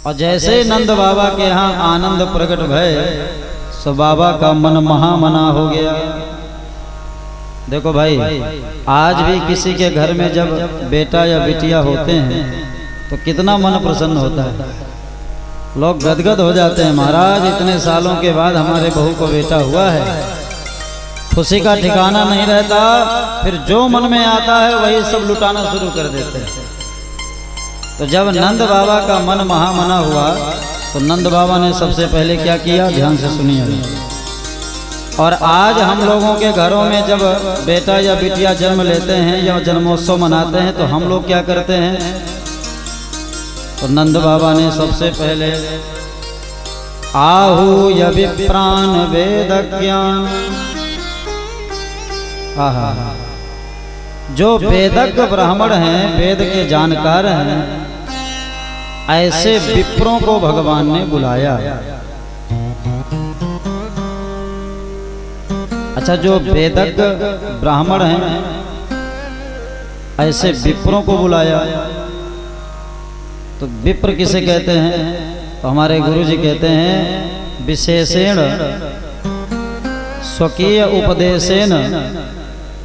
और जैसे नंद बाबा के यहाँ आनंद प्रकट भय, सो बाबा का मन महामना हो गया। देखो भाई, आज भी किसी के घर में जब बेटा या बिटिया होते हैं तो कितना मन प्रसन्न होता है, लोग गदगद हो जाते हैं। महाराज, इतने सालों के बाद हमारे बहू को बेटा हुआ है, खुशी का ठिकाना नहीं रहता। फिर जो मन में आता है वही सब लुटाना शुरू कर देते हैं। तो जब नंद बाबा का मन महामना हुआ तो नंद बाबा ने सबसे पहले क्या किया, ध्यान से सुनिए। और आज हम लोगों के घरों में जब बेटा या बिटिया जन्म लेते हैं या जन्मोत्सव मनाते हैं तो हम लोग क्या करते हैं, तो नंद बाबा ने सबसे पहले आहूय विप्रान वेद ज्ञान, जो वेदज्ञ ब्राह्मण हैं, वेद के जानकार हैं, ऐसे विप्रों को भगवान ने बुलाया। अच्छा, जो वेदज्ञ ब्राह्मण हैं ऐसे विप्रों को बुलाया। तो विप्र किसे कहते हैं, तो हमारे गुरु जी कहते हैं विशेषेण स्वकीय उपदेशेन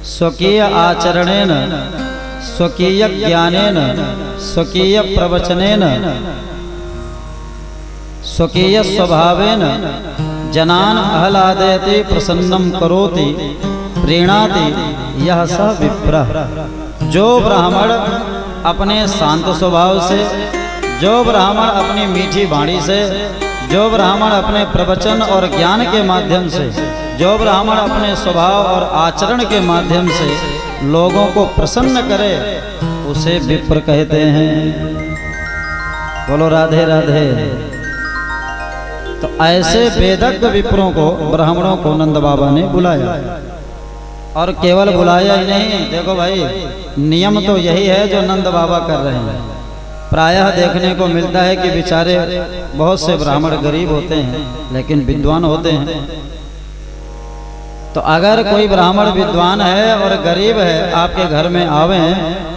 स्वकीय आचरणेन स्वकीय ज्ञानेन स्वकीय प्रवचनेन स्वकीय स्वभावेन जनान आह्लादयति प्रसन्नम करोति प्रीणाति यह स विप्रः। जो ब्राह्मण अपने शांत स्वभाव से, जो ब्राह्मण अपनी मीठी वाणी से, जो ब्राह्मण अपने प्रवचन और ज्ञान के माध्यम से, जो ब्राह्मण अपने स्वभाव और आचरण के माध्यम से लोगों को प्रसन्न करे, उसे विप्र कहते हैं। बोलो राधे राधे। तो ऐसे वेदज्ञ विप्रों को, ब्राह्मणों को नंद बाबा ने बुलाया। और केवल बुलाया ही नहीं, देखो भाई, नियम तो यही है जो नंद बाबा कर रहे हैं। प्रायः देखने को मिलता है कि बेचारे बहुत से ब्राह्मण गरीब होते हैं लेकिन विद्वान होते हैं। तो अगर कोई ब्राह्मण विद्वान है और गरीब है, आपके घर में आवे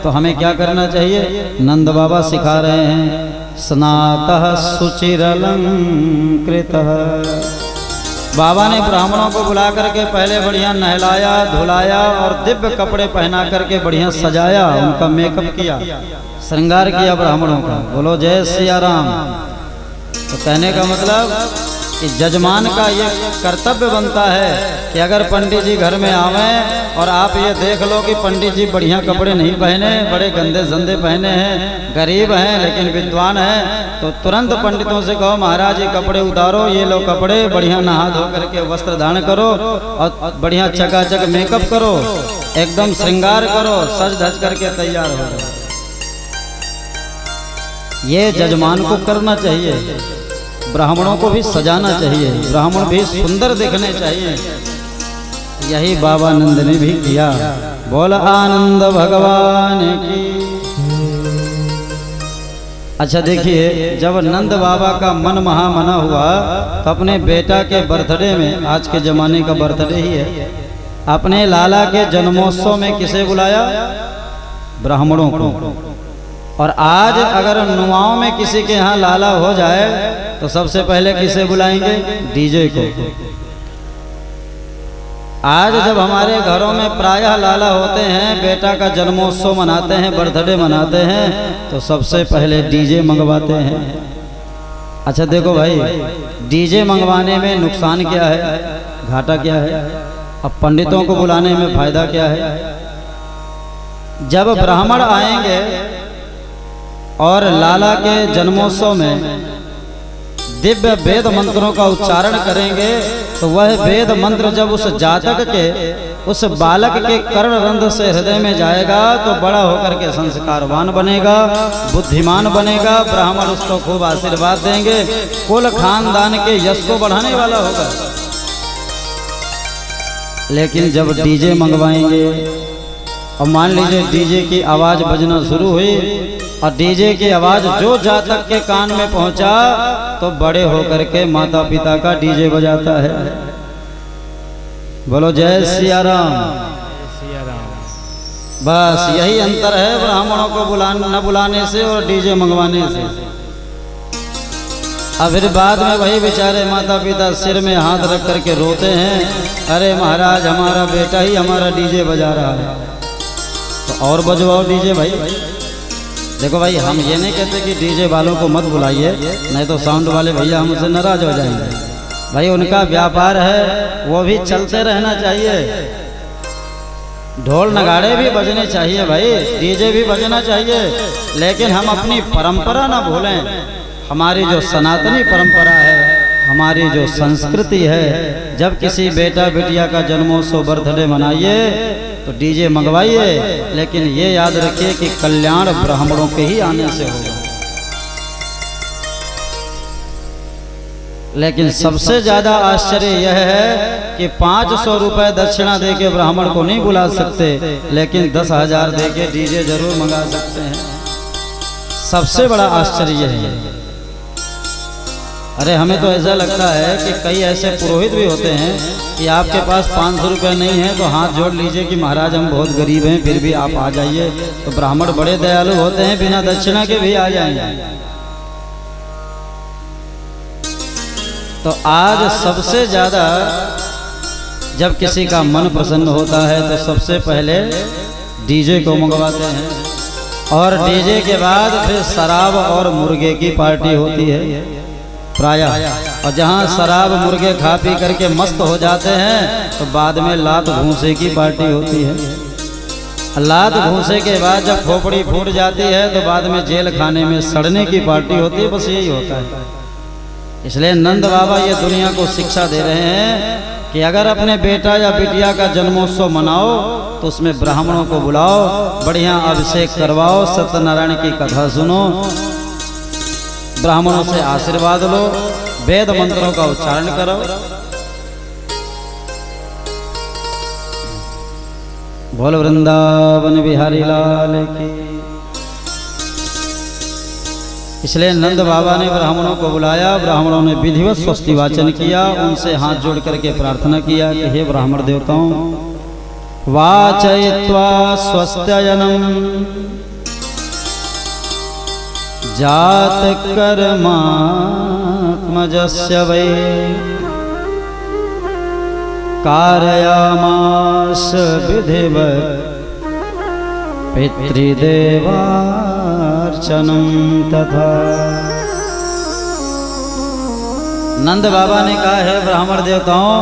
तो हमें क्या करना चाहिए, नंद बाबा सिखा रहे हैं, स्नातः सुचिरलंकृतः। बाबा ने ब्राह्मणों को बुला करके पहले बढ़िया नहलाया धुलाया और दिव्य कपड़े पहना करके बढ़िया सजाया, उनका मेकअप किया, श्रृंगार किया ब्राह्मणों का। बोलो जय सिया राम। तो कहने का मतलब कि जजमान का ये कर्तव्य बनता है कि अगर पंडित जी घर में आवें और आप ये देख लो कि पंडित जी बढ़िया कपड़े नहीं पहने, बड़े गंदे संदे पहने हैं, गरीब हैं लेकिन विद्वान हैं, तो तुरंत पंडितों से कहो महाराज ये कपड़े उतारो, ये लो कपड़े, बढ़िया नहा धो करके वस्त्र धारण करो और बढ़िया चकाचक मेकअप करो, एकदम श्रृंगार करो, सज धज करके तैयार हो। ये जजमान को करना चाहिए, ब्राह्मणों को भी सजाना चाहिए, ब्राह्मण भी सुंदर दिखने चाहिए। यही बाबा नंद ने भी किया। बोल आनंद भगवान की। अच्छा देखिए, जब नंद बाबा का मन महामना हुआ तो अपने बेटा के बर्थडे में, आज के जमाने का बर्थडे ही है, अपने लाला के जन्मोत्सव में किसे बुलाया, ब्राह्मणों को। और आज अगर नुआओं में किसी के यहाँ लाला हो जाए तो सबसे पहले किसे बुलाएंगे, डीजे को। आज जब हमारे घरों में प्रायः लाला होते हैं, बेटा का जन्मोत्सव मनाते हैं, बर्थडे मनाते हैं, तो सबसे पहले डीजे मंगवाते हैं। अच्छा देखो भाई, डीजे मंगवाने में नुकसान क्या है, घाटा क्या है, अब पंडितों को बुलाने में फायदा क्या है। जब ब्राह्मण आएंगे और लाला के जन्मोत्सव में दिव्य वेद मंत्रों का उच्चारण करेंगे तो वह वेद मंत्र जब उस जातक के, उस बालक के कर्ण रंध्र से हृदय में जाएगा तो बड़ा होकर के संस्कारवान बनेगा, बुद्धिमान बनेगा, ब्राह्मण उसको खूब आशीर्वाद देंगे, कुल खानदान के यश को बढ़ाने वाला होगा। लेकिन जब डीजे मंगवाएंगे और मान लीजिए डीजे की आवाज बजना शुरू हुई और डीजे की आवाज जो जातक के कान में पहुंचा तो बड़े होकर के माता पिता का डीजे बजाता है। बोलो जय सिया राम। बस यही अंतर है ब्राह्मणों को न बुलाने से और डीजे मंगवाने से। और फिर बाद में वही बेचारे माता पिता सिर में हाथ रख करके रोते हैं, अरे महाराज हमारा बेटा ही हमारा डीजे बजा रहा है। तो और बजवाओ डीजे भाई। देखो भाई, हम ये नहीं कहते कि डीजे वालों को मत बुलाइए, नहीं तो साउंड वाले भैया हमसे नाराज हो जाएंगे। भाई उनका व्यापार है, वो भी चलते रहना चाहिए। ढोल नगाड़े भी बजने चाहिए भाई, डीजे भी बजना चाहिए, लेकिन हम अपनी परंपरा ना भूलें। हमारी जो सनातनी परंपरा है, हमारी जो संस्कृति है, जब किसी बेटा बेटिया का जन्मोत्सव बर्थडे मनाइए तो डीजे मंगवाइए, लेकिन ये याद रखिए कि कल्याण ब्राह्मणों के ही आने से होगा। लेकिन सबसे ज्यादा आश्चर्य यह है कि 500 रुपए दक्षिणा देके ब्राह्मण को नहीं बुला सकते, लेकिन 10,000 देके डीजे जरूर मंगा सकते हैं। सबसे बड़ा आश्चर्य यह है। अरे हमें तो ऐसा लगता है कि कई ऐसे पुरोहित भी होते हैं कि आपके पास 500 रुपये नहीं है तो हाथ जोड़ लीजिए कि महाराज हम बहुत गरीब हैं, फिर भी आप आ जाइए। तो ब्राह्मण बड़े दयालु होते हैं, बिना दक्षिणा के भी आ जाएंगे। तो आज सबसे ज्यादा जब किसी का मन प्रसन्न होता है तो सबसे पहले डीजे को मंगवाते हैं, और डीजे के बाद फिर शराब और मुर्गे की पार्टी होती है प्रायः। और जहाँ शराब मुर्गे खा पी करके मस्त हो जाते हैं तो बाद में लात भूसे की पार्टी होती है। लात भूसे के बाद जब खोपड़ी फूट जाती है तो बाद में जेल खाने में सड़ने की पार्टी होती है। बस यही होता है। इसलिए नंद बाबा ये दुनिया को शिक्षा दे रहे हैं कि अगर अपने बेटा या बिटिया का जन्मोत्सव मनाओ तो उसमें ब्राह्मणों को बुलाओ, बढ़िया अभिषेक करवाओ, सत्यनारायण की कथा सुनो, ब्राह्मणों से आशीर्वाद लो, वेद मंत्रों का उच्चारण करो। बोल वृंदावन बिहारी लाल की। इसलिए नंद बाबा ने ब्राह्मणों को बुलाया, ब्राह्मणों ने विधिवत स्वस्ति वाचन किया, उनसे हाथ जोड़ करके प्रार्थना किया कि हे ब्राह्मण देवताओं, वाचयित्वा स्वस्त्ययनम जात कर्मात्मजस्य वै कारयामास विधिवत् पितृदेवार्चनम तथा। नंद बाबा ने कहा है ब्राह्मण देवताओं,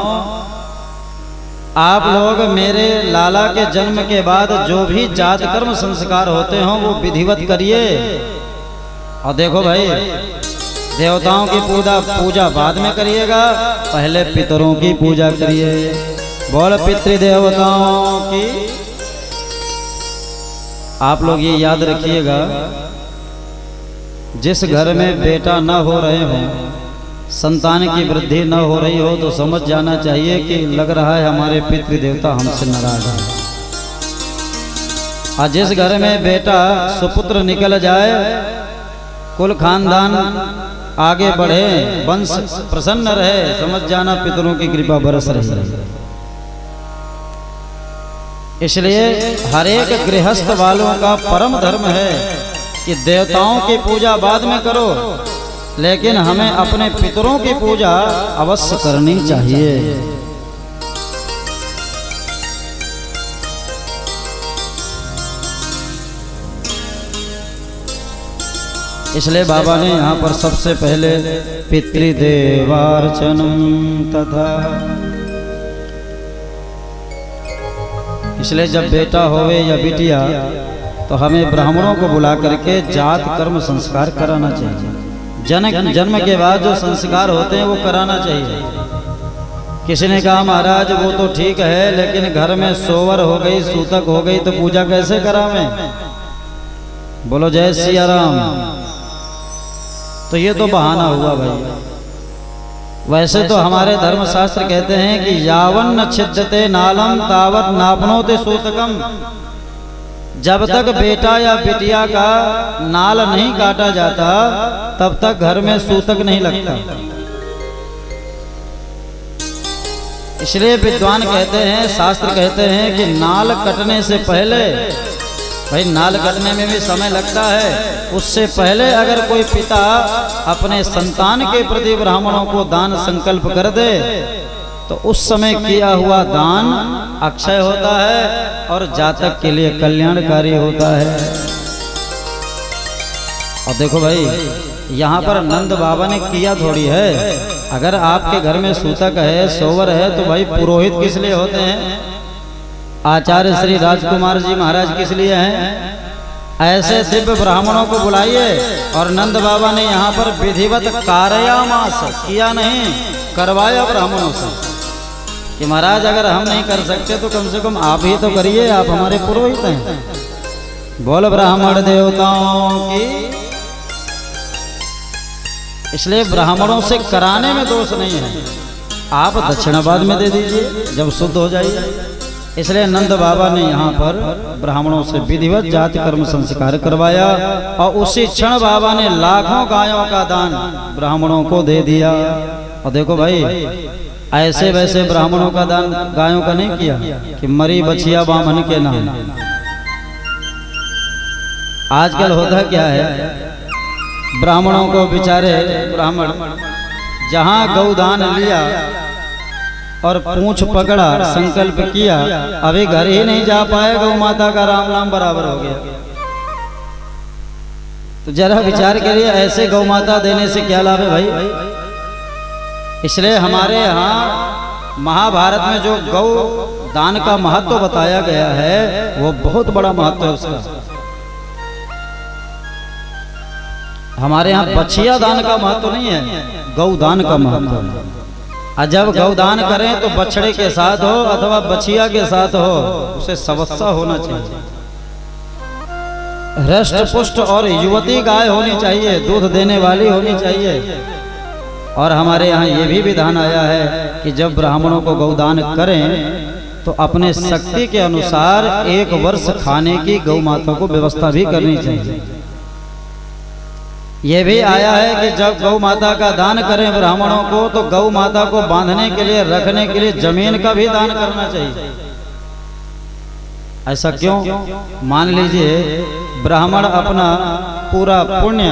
आप लोग मेरे लाला के जन्म के बाद जो भी जात कर्म संस्कार होते हों वो विधिवत करिए। और देखो भाई, देवताओं की पूजा बाद में करिएगा, पहले पितरों की पूजा करिए। बोल पितृदेवताओं की। आप लोग ये याद रखिएगा, जिस घर में बेटा न हो रहे हो, संतान की वृद्धि न हो रही हो, तो समझ जाना चाहिए कि लग रहा है हमारे पितृदेवता हमसे नाराज है। और जिस घर में बेटा सुपुत्र निकल जाए, कुल खानदान आगे बढ़े, वंश प्रसन्न रहे, समझ जाना पितरों की कृपा बरस रही है। इसलिए हर एक गृहस्थ वालों का परम धर्म है कि देवताओं की पूजा बाद में करो, लेकिन हमें अपने पितरों की पूजा अवश्य करनी चाहिए। इसलिए बाबा ने यहाँ पर सबसे पहले पितृदेवार्चनम तथा। इसलिए जब बेटा होवे या बिटिया तो हमें ब्राह्मणों को बुला करके जात कर्म संस्कार कराना चाहिए। जन्म के बाद जो संस्कार होते हैं वो कराना चाहिए। किसी ने कहा महाराज वो तो ठीक है, लेकिन घर में सोवर हो गई, सूतक हो गई, तो पूजा कैसे करावें? बोलो जय सिया राम। तो ये तो बहाना हुआ भाई। वैसे तो हमारे धर्मशास्त्र कहते हैं कि यावन न छिद्यते नालम तावत नापनोते सूतकम। जब तक बेटा या बिटिया का नाल नहीं काटा जाता तब तक घर में सूतक नहीं लगता। इसलिए विद्वान कहते हैं, शास्त्र कहते हैं कि नाल कटने से पहले भाई नाल कटने में भी समय लगता है। उससे पहले अगर कोई पिता अपने संतान के प्रति ब्राह्मणों को दान संकल्प कर दे तो उस समय किया हुआ दान अक्षय होता है और जातक के लिए कल्याणकारी होता है। और देखो भाई यहाँ पर नंद बाबा ने किया थोड़ी है। अगर आपके घर में सूतक है, सोवर है, तो भाई पुरोहित किस लिए होते हैं? आचार्य श्री राजकुमार जी महाराज किस लिए हैं? ऐसे दिव्य ब्राह्मणों को बुलाइए। और नंद बाबा ने यहाँ पर विधिवत कार्यामास किया, नहीं करवाया ब्राह्मणों से कि महाराज अगर हम नहीं कर सकते तो कम से कम आप ही तो करिए, आप हमारे पुरोहित हैं। बोल ब्राह्मण देवताओं की। इसलिए ब्राह्मणों से कराने में दोष नहीं है, आप दक्षिणा बाद में दे दीजिए जब शुद्ध हो जाइए। इसलिए नंद बाबा ने यहाँ पर ब्राह्मणों से विधिवत जाति कर्म संस्कार करवाया और उसी क्षण बाबा ने लाखों गायों का दान ब्राह्मणों को दे दिया। और देखो भाई ऐसे वैसे ब्राह्मणों का दान गायों का नहीं किया कि मरी बछिया बामन के नाम। आजकल होता क्या है, ब्राह्मणों को बेचारे ब्राह्मण जहां गौदान लिया और पूंछ पकड़ा, संकल्प किया, अभी घर ही नहीं जा पाए, गौ माता का राम नाम बराबर हो गया। तो जरा विचार करिए, ऐसे गौ माता देने से क्या लाभ है भाई? इसलिए हमारे यहाँ महाभारत में जो गौ दान का महत्व बताया गया है वो बहुत बड़ा महत्व है उसका। हमारे यहाँ बछिया दान का महत्व नहीं है, गौ दान का महत्व है। और जब गौदान करें तो बछड़े के साथ हो अथवा बछिया के साथ हो, उसे सवस्सा होना चाहिए, हृष्ट पुष्ट और युवती गाय होनी चाहिए, दूध देने वाली होनी चाहिए। और हमारे यहाँ ये भी विधान आया है कि जब ब्राह्मणों को गौदान करें तो अपने शक्ति के अनुसार 1 वर्ष खाने की गौ माता को व्यवस्था भी करनी चाहिए। ये भी आया है कि जब गौ माता का दान करें ब्राह्मणों को तो गौ माता को बांधने के लिए, रखने के लिए जमीन का भी दान करना चाहिए। ऐसा क्यों? मान लीजिए ब्राह्मण अपना पूरा पुण्य,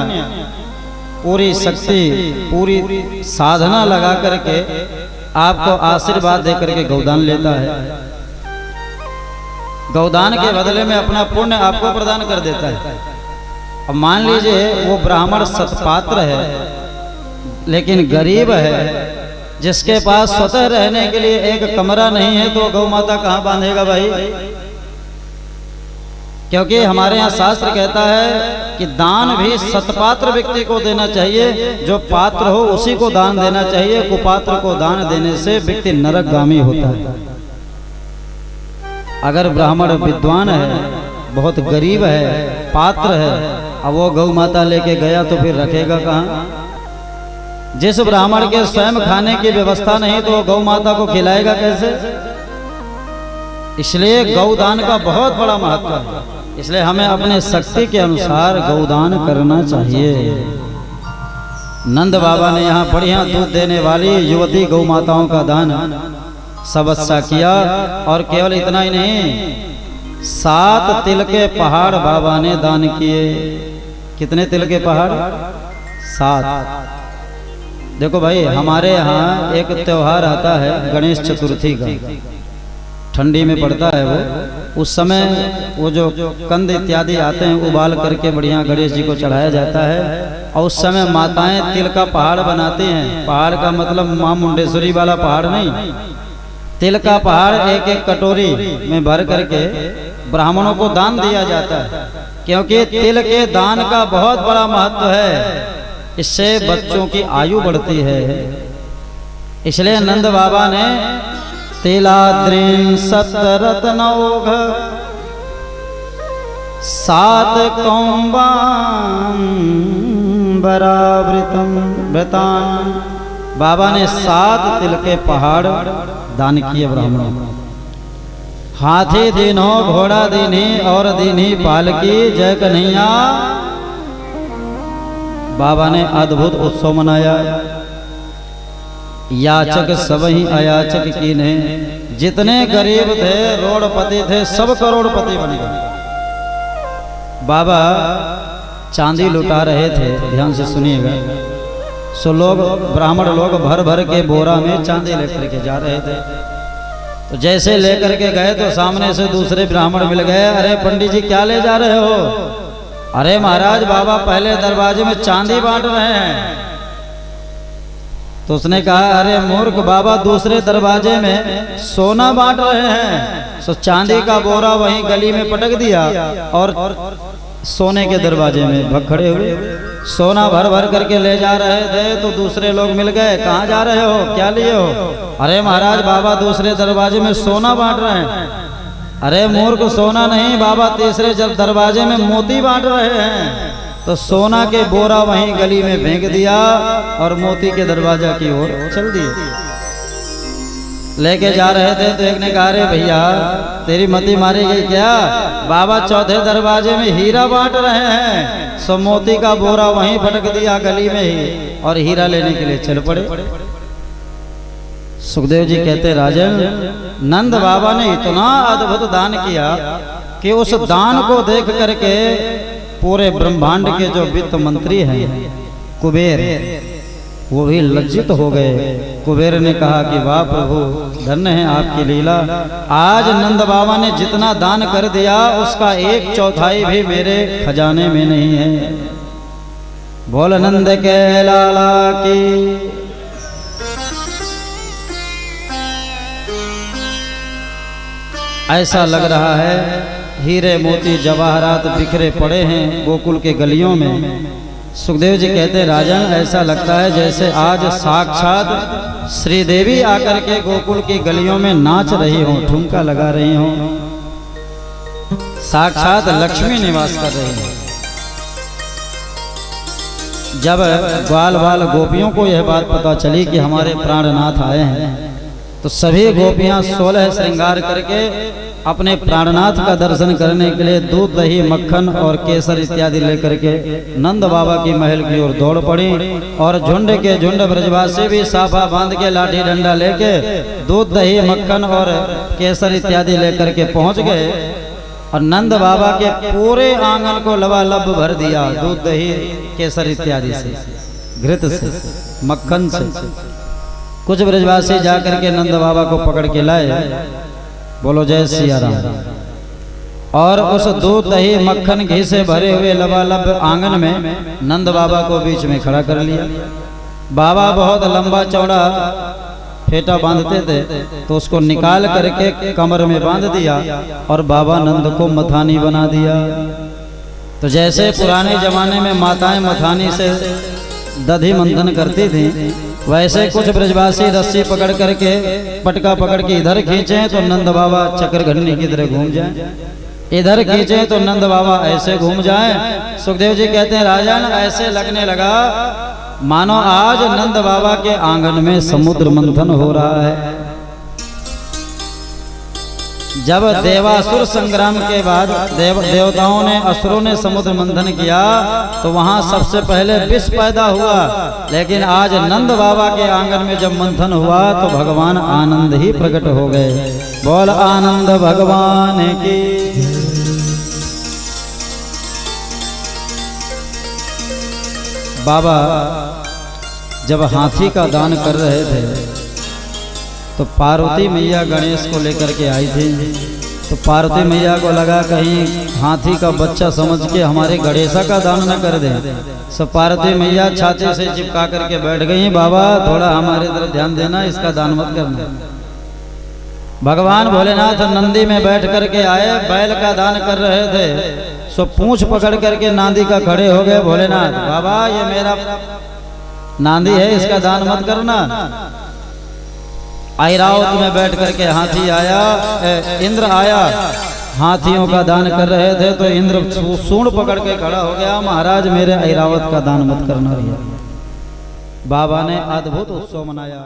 पूरी शक्ति, पूरी साधना लगा करके आपको आशीर्वाद दे करके गौदान लेता है, गौदान के बदले में अपना पुण्य आपको प्रदान कर देता है। अब मान लीजिए वो ब्राह्मण सत्पात्र है लेकिन गरीब है, जिसके पास स्वतः रहने के लिए एक कमरा नहीं है, तो गौ माता कहाँ बांधेगा भाई? क्योंकि हमारे यहाँ शास्त्र कहता है कि दान भी सत्पात्र व्यक्ति को देना चाहिए, जो पात्र हो उसी को दान देना चाहिए। कुपात्र को दान देने से व्यक्ति नरकगामी होता है। अगर ब्राह्मण विद्वान है, बहुत गरीब है, पात्र है, अब वो गौ माता लेके गया तो फिर रखेगा कहाँ? जिस ब्राह्मण के स्वयं खाने की व्यवस्था नहीं तो गौ माता को खिलाएगा कैसे? इसलिए गौदान का बहुत बड़ा महत्व है। इसलिए हमें अपने शक्ति के अनुसार गौदान करना चाहिए। नंद बाबा ने यहाँ बढ़िया दूध देने वाली युवती गौ माताओं का दान सबस्सा किया। और केवल इतना ही नहीं, 7 तिल के पहाड़ बाबा ने दान किए। कितने तिल के पहाड़? 7। देखो भाई हमारे यहाँ एक त्योहार आता है गणेश चतुर्थी का, ठंडी में पड़ता है वो। उस समय वो जो कंद इत्यादि आते हैं उबाल करके बढ़िया गणेश जी को चढ़ाया जाता है। और उस समय माताएं तिल का पहाड़ बनाती हैं। पहाड़ का मतलब मां मुंडेश्वरी वाला पहाड़ नहीं, तिल का पहाड़ एक एक कटोरी में भर करके ब्राह्मणों को दान दिया जाता है, क्योंकि तिल के दान का बहुत बड़ा महत्व है। इससे बच्चों की आयु बढ़ती है। इसलिए नंद बाबा ने तिलाद्रीन 7 रत्नौघ 7 कौम्बांबरावृतान, बाबा ने 7 तिल के पहाड़ दान किए ब्राह्मणों को। हाथी दीनो घोड़ा दीनी और दीनी पालकी जय कन्हैया। बाबा ने अद्भुत उत्सव मनाया। याचक सब ही अयाचक की ने, जितने गरीब थे रोड़पति थे सब करोड़पति बन गए। बाबा चांदी लुटा रहे थे, ध्यान से सुनिएगा। सो लोग ब्राह्मण लोग भर भर के बोरा में चांदी लेकर के जा रहे थे। तो जैसे लेकर के गए तो सामने से दूसरे ब्राह्मण मिल गए। अरे पंडित जी क्या ले जा रहे हो? अरे महाराज बाबा पहले दरवाजे में चांदी बांट रहे हैं। तो उसने कहा अरे मूर्ख बाबा दूसरे दरवाजे में सोना बांट रहे हैं। सो चांदी का बोरा वहीं गली में पटक दिया और सोने के दरवाजे में खड़े हुए सोना भर भर करके ले जा रहे थे। तो दूसरे लोग मिल गए, कहाँ जा रहे हो, क्या लिए हो? अरे महाराज बाबा दूसरे दरवाजे में सोना बांट रहे हैं। अरे मूर्ख सोना नहीं बाबा, तीसरे जब दरवाजे में मोती बांट रहे हैं। तो सोना के बोरा वहीं गली में फेंक दिया और मोती के दरवाजा की ओर चल दिए। लेके जा रहे थे तो एक ने कहा अरे भैया तेरी मती मारी गई क्या? बाबा चौथे दरवाजे में हीरा बांट रहे हैं। सो मोती का बोरा वहीं फटक दिया गली में ही और हीरा लेने के लिए चल पड़े। सुखदेव जी कहते राजन नंद बाबा ने इतना अद्भुत दान किया कि उस दान को देख करके पूरे ब्रह्मांड के जो वित्त मंत्री हैं कुबेर, वो भी लज्जित हो गए। कुबेर ने कहा कि वाह प्रभु धन्य है आपकी लीला। आज नंद बाबा ने जितना दान कर दिया उसका 1/4 भी मेरे खजाने में नहीं है। बोल नंद के लाला की। ऐसा लग रहा है हीरे मोती जवाहरात बिखरे पड़े हैं गोकुल के गलियों में। सुखदेव जी कहते राजन ऐसा लगता है जैसे आज साक्षात श्रीदेवी आकर के गोकुल की गलियों में नाच रही हो, ठुमका लगा रही हो, साक्षात लक्ष्मी निवास कर रही हो। जब ग्वाल बाल गोपियों को यह बात पता चली कि हमारे प्राणनाथ आए हैं तो सभी गोपियां 16 श्रृंगार करके अपने प्राणनाथ का दर्शन करने के लिए दूध दही मक्खन और केसर इत्यादि लेकर के नंद बाबा की महल की ओर दौड़ पड़ी। और झुंड के झुंड ब्रजवासी भी साफा बांध के लाठी डंडा लेके दूध दही मक्खन और केसर इत्यादि लेकर के पहुंच गए और नंद बाबा के पूरे आंगन को लबालब भर दिया दूध दही केसर इत्यादि से, घृत से, मक्खन से। कुछ ब्रजवासी जाकर के नंद बाबा को पकड़ के लाए, बोलो जय सिया राम। और उस दूध दही मक्खन घी से भरे हुए लबालब आंगन में नंद बाबा को बीच में खड़ा कर लिया। बाबा बहुत लंबा चौड़ा फेटा बांधते थे तो उसको निकाल करके कमर में बांध दिया और बाबा नंद को मथानी बना दिया। तो जैसे पुराने जमाने में माताएं मथानी से दधी मंथन करती थी, वैसे कुछ ब्रजवासी रस्सी पकड़ करके पटका पकड़ के इधर खींचे तो नंद बाबा चक्र घड़ने की तरह घूम जाए, इधर खींचे तो नंद बाबा ऐसे घूम जाए। सुखदेव जी कहते हैं राजन ऐसे लगने लगा मानो आज नंद बाबा के आंगन में समुद्र मंथन हो रहा है। जब देवासुर संग्राम के बाद देवताओं ने असुरों ने समुद्र मंथन किया तो वहां सबसे पहले विष पैदा हुआ, लेकिन आज नंद बाबा के आंगन में जब मंथन हुआ तो भगवान आनंद ही प्रकट हो गए। बोल आनंद भगवान की। बाबा जब हाथी का दान कर रहे थे तो पार्वती मैया गणेश को लेकर के आई थी। तो पार्वती मैया को लगा कहीं हाथी का बच्चा समझ के हमारे गणेशा का दान न कर दे। सब पार्वती मैया छाती से चिपका करके बैठ गई, बाबा थोड़ा हमारे तरफ ध्यान देना, इसका दान मत करना। भगवान भोलेनाथ नंदी में बैठ करके आए, बैल का दान कर रहे थे। सो पूंछ पकड़ करके नांदी का खड़े हो गए। भोलेनाथ बाबा ये मेरा नांदी है, इसका दान मत करना। ऐरावत में बैठ करके हाथी आया, इंद्र आया, हाथियों का दान कर रहे थे तो इंद्र सूंड पकड़ के खड़ा हो गया, महाराज मेरे ऐरावत का दान मत करना। बाबा ने अद्भुत उत्सव मनाया।